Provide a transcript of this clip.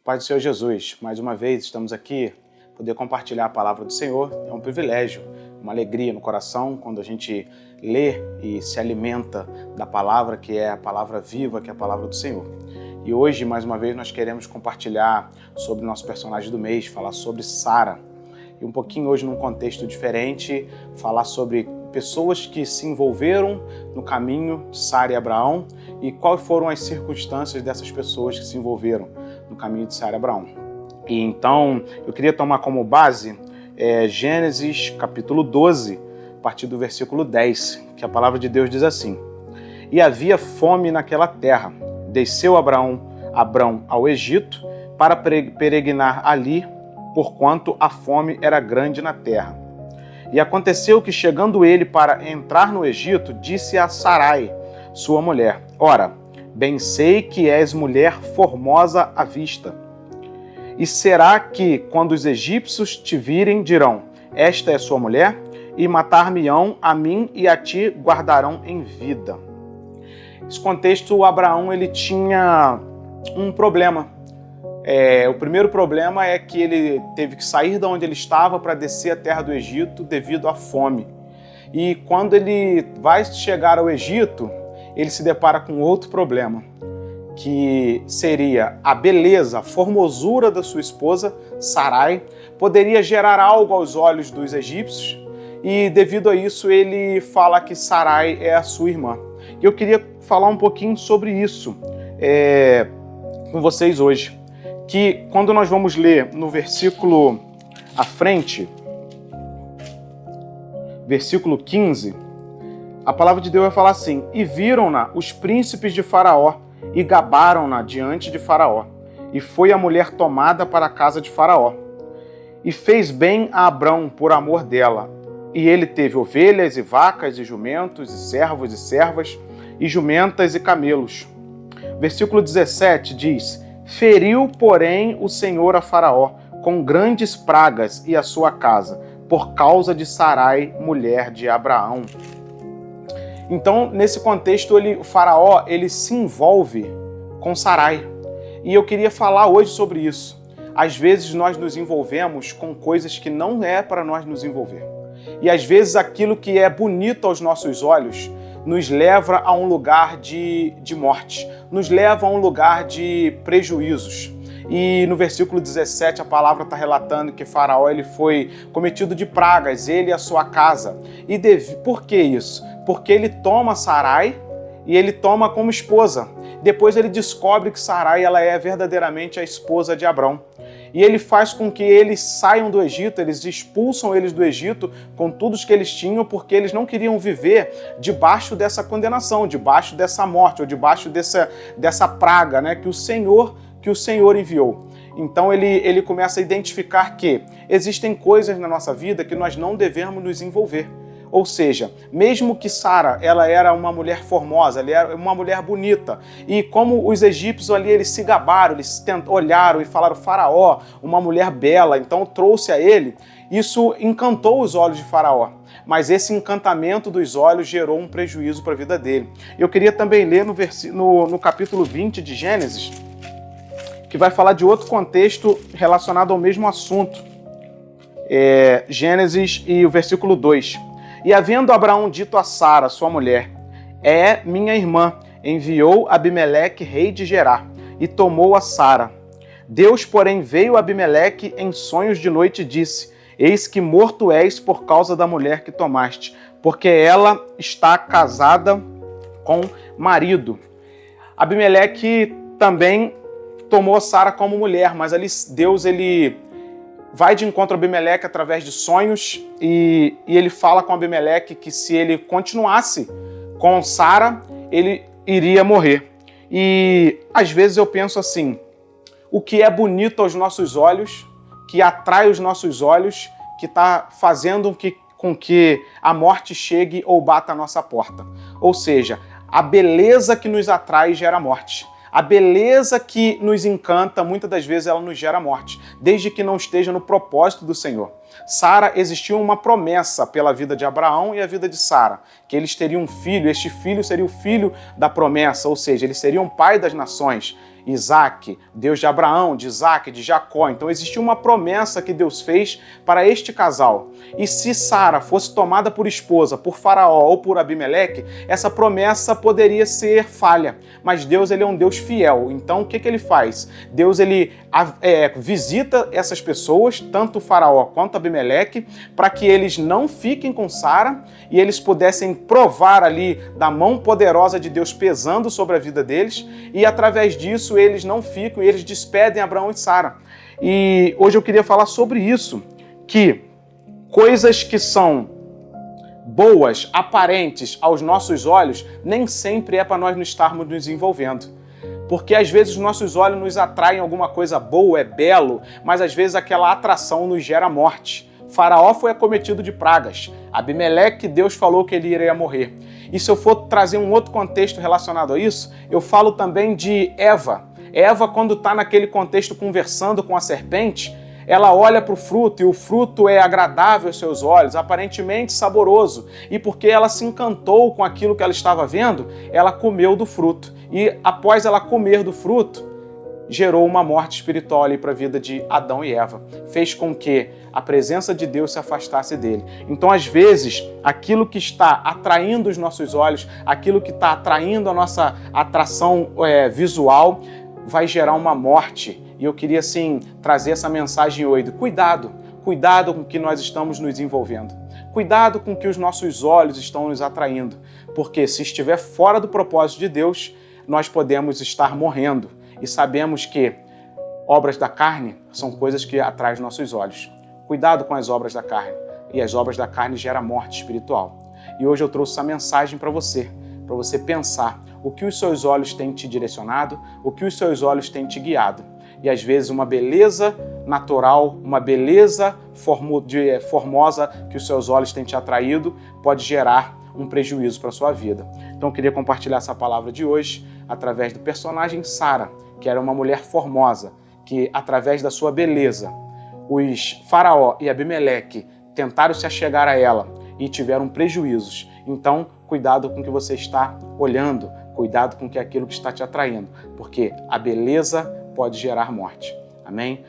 Paz do Senhor Jesus, mais uma vez estamos aqui, poder compartilhar a palavra do Senhor. É um privilégio, uma alegria no coração quando a gente lê e se alimenta da palavra, que é a palavra viva, que é a palavra do Senhor. E hoje, mais uma vez, nós queremos compartilhar sobre o nosso personagem do mês, falar sobre Sara. E um pouquinho hoje, num contexto diferente, falar sobre pessoas que se envolveram no caminho de Sara e Abraão e quais foram as circunstâncias dessas pessoas que se envolveram no caminho de Sara e Abraão. E então, eu queria tomar como base Gênesis capítulo 12, a partir do versículo 10, que a palavra de Deus diz assim: E havia fome naquela terra. Desceu Abrão ao Egito para peregrinar ali, porquanto a fome era grande na terra. E aconteceu que, chegando ele para entrar no Egito, disse a Sarai, sua mulher: Ora, bem sei que és mulher formosa à vista. E será que, quando os egípcios te virem, dirão: Esta é sua mulher? E matar-me-ão a mim e a ti guardarão em vida. Nesse contexto, Abraão ele tinha um problema. O primeiro problema é que ele teve que sair de onde ele estava para descer a terra do Egito devido à fome. E quando ele vai chegar ao Egito, ele se depara com outro problema, que seria a beleza, a formosura da sua esposa, Sarai, poderia gerar algo aos olhos dos egípcios, e devido a isso ele fala que Sarai é a sua irmã. E eu queria falar um pouquinho sobre isso com vocês hoje, que quando nós vamos ler no versículo à frente, versículo 15, a palavra de Deus vai falar assim: E viram-na os príncipes de Faraó, e gabaram-na diante de Faraó. E foi a mulher tomada para a casa de Faraó. E fez bem a Abrão por amor dela. E ele teve ovelhas e vacas e jumentos e servos e servas e jumentas e camelos. Versículo 17 diz: Feriu, porém, o Senhor a Faraó com grandes pragas e a sua casa, por causa de Sarai, mulher de Abraão. Então, nesse contexto, o Faraó ele se envolve com Sarai. E eu queria falar hoje sobre isso. Às vezes nós nos envolvemos com coisas que não é para nós nos envolver. E às vezes aquilo que é bonito aos nossos olhos nos leva a um lugar de morte, nos leva a um lugar de prejuízos. E no versículo 17 a palavra está relatando que Faraó ele foi cometido de pragas, ele e a sua casa. E por que isso? Porque ele toma Sarai e ele toma como esposa. Depois ele descobre que Sarai ela é verdadeiramente a esposa de Abrão. E ele faz com que eles saiam do Egito, eles expulsam eles do Egito com tudo que eles tinham, porque eles não queriam viver debaixo dessa condenação, debaixo dessa morte, ou debaixo dessa praga, né, que o Senhor enviou. Então ele começa a identificar que existem coisas na nossa vida que nós não devemos nos envolver. Ou seja, mesmo que Sara ela era uma mulher formosa, ela era uma mulher bonita, e como os egípcios ali eles se gabaram, eles olharam e falaram: Faraó, uma mulher bela, então trouxe a ele, isso encantou os olhos de Faraó. Mas esse encantamento dos olhos gerou um prejuízo para a vida dele. Eu queria também ler no capítulo 20 de Gênesis, que vai falar de outro contexto relacionado ao mesmo assunto. Gênesis e o versículo 2. E havendo Abraão dito a Sara, sua mulher: É minha irmã, enviou Abimeleque, rei de Gerar, e tomou a Sara. Deus, porém, veio a Abimeleque em sonhos de noite e disse: Eis que morto és por causa da mulher que tomaste, porque ela está casada com marido. Abimeleque também tomou Sara como mulher, mas ali Deus vai de encontro a Abimeleque através de sonhos e ele fala com Abimeleque que se ele continuasse com Sara, ele iria morrer. E às vezes eu penso assim: o que é bonito aos nossos olhos, que atrai os nossos olhos, que está fazendo com que a morte chegue ou bata a nossa porta. Ou seja, a beleza que nos atrai gera morte. A beleza que nos encanta, muitas das vezes ela nos gera morte, desde que não esteja no propósito do Senhor. Sara, existia uma promessa pela vida de Abraão e a vida de Sara, que eles teriam um filho, este filho seria o filho da promessa, ou seja, eles seriam pai das nações. Isaac, Deus de Abraão, de Isaac, de Jacó. Então existia uma promessa que Deus fez para este casal. E se Sara fosse tomada por esposa, por Faraó ou por Abimeleque, essa promessa poderia ser falha. Mas Deus, ele é um Deus fiel. Então o que ele faz? Deus, ele visita essas pessoas, tanto Faraó quanto Abimeleque, para que eles não fiquem com Sara e eles pudessem provar ali da mão poderosa de Deus pesando sobre a vida deles, e através disso eles não ficam e eles despedem Abraão e Sara. E hoje eu queria falar sobre isso, que coisas que são boas, aparentes aos nossos olhos, nem sempre é para nós não estarmos nos envolvendo. Porque às vezes os nossos olhos nos atraem alguma coisa boa, é belo, mas às vezes aquela atração nos gera morte. Faraó foi acometido de pragas. Abimeleque, Deus falou que ele iria morrer. E se eu for trazer um outro contexto relacionado a isso, eu falo também de Eva. Eva, quando está naquele contexto conversando com a serpente, ela olha para o fruto e o fruto é agradável aos seus olhos, aparentemente saboroso. E porque ela se encantou com aquilo que ela estava vendo, ela comeu do fruto. E após ela comer do fruto, gerou uma morte espiritual ali para a vida de Adão e Eva. Fez com que a presença de Deus se afastasse dele. Então, às vezes, aquilo que está atraindo os nossos olhos, aquilo que está atraindo a nossa atração visual, vai gerar uma morte. E eu queria, assim, trazer essa mensagem hoje. Cuidado com o que nós estamos nos envolvendo. Cuidado com o que os nossos olhos estão nos atraindo. Porque se estiver fora do propósito de Deus, nós podemos estar morrendo. E sabemos que obras da carne são coisas que atraem os nossos olhos. Cuidado com as obras da carne. E as obras da carne geram morte espiritual. E hoje eu trouxe essa mensagem para você pensar o que os seus olhos têm te direcionado, o que os seus olhos têm te guiado. E às vezes uma beleza natural, uma beleza formosa que os seus olhos têm te atraído pode gerar um prejuízo para a sua vida. Então eu queria compartilhar essa palavra de hoje através do personagem Sara, que era uma mulher formosa, que através da sua beleza, os Faraó e Abimeleque tentaram se achegar a ela e tiveram prejuízos. Então, cuidado com o que você está olhando, cuidado com aquilo que está te atraindo, porque a beleza pode gerar morte. Amém?